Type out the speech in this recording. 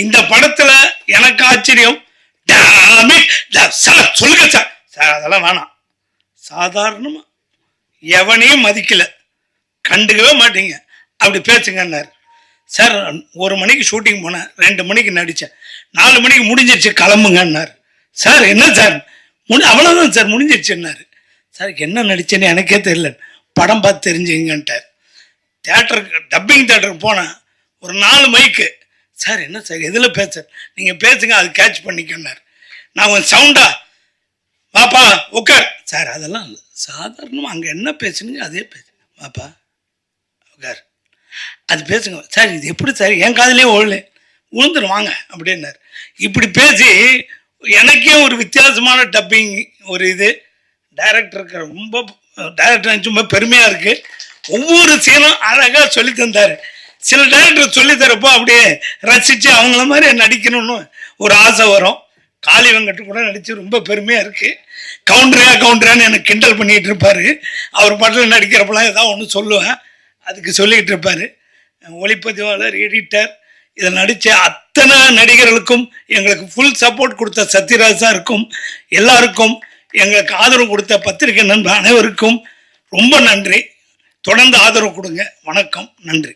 இந்த படத்துல எனக்கு ஆச்சரியம். சார் சொல்லுங்க சார். சார் அதெல்லாம் வேணாம். சாதாரணமா எவனையும் மதிக்கல, கண்டுக்கவே மாட்டீங்க, அப்படி பேசுங்கன்னாரு. சார் 1 மணிக்கு ஷூட்டிங் போனேன், 2 மணிக்கு நடித்தேன், 4 மணிக்கு முடிஞ்சிருச்சு கிளம்புங்கன்னாரு. சார் என்ன சார் அவ்வளோதான் சார் முடிஞ்சிருச்சுன்னாரு. சார் என்ன நடிச்சேன்னு எனக்கே தெரியல, படம் பார்த்து தெரிஞ்சுங்கன்ட்டார். தேட்டருக்கு டப்பிங் தேட்டருக்கு போனேன், ஒரு 4 மைக்கு. சார் என்ன சார் எதில் பேச, நீங்கள் பேசுங்க அது கேட்ச் பண்ணிக்கன்னார். நான் கொஞ்சம் சவுண்டா வாப்பா உட்கார். சார் அதெல்லாம் இல்லை, சாதாரணமாக அங்கே என்ன பேசுனீங்க அதே பேசுங்க, வாப்பா உட்கார் அது பேசுங்க. சார் இது எப்படி சார் என் காதலே விழுந்துடும் வாங்க அப்படின்னார். இப்படி பேசி எனக்கே ஒரு வித்தியாசமான டப்பிங் ஒரு இது டைரக்டருக்கு ரொம்ப பெருமையாக இருக்குது. ஒவ்வொரு சீனும் அழகாக சொல்லி தந்தார். சில டைரக்டர் சொல்லி தரப்போ அப்படியே ரசித்து அவங்கள மாதிரி நடிக்கணும்னு ஒரு ஆசை வரும். காளி வெங்கட்டு கூட நடித்து ரொம்ப பெருமையாக இருக்குது. கவுண்டரான்னு எனக்கு கிண்டல் பண்ணிகிட்டு இருப்பார். அவர் பாட்டில் நடிக்கிறப்பெல்லாம் ஏதாவது ஒன்று சொல்லுவேன், அதுக்கு சொல்லிக்கிட்டு இருப்பார். ஒளிப்பதிவாளர், எடிட்டர், இதில் நடித்த அத்தனை நடிகர்களுக்கும் எங்களுக்கு ஃபுல் சப்போர்ட் கொடுத்த சத்யராஜ் சாருக்கும் எல்லாருக்கும் எங்களுக்கு ஆதரவு கொடுத்த பத்திரிகை நண்பர் அனைவருக்கும் ரொம்ப நன்றி. தொடர்ந்து ஆதரவு கொடுங்க. வணக்கம், நன்றி.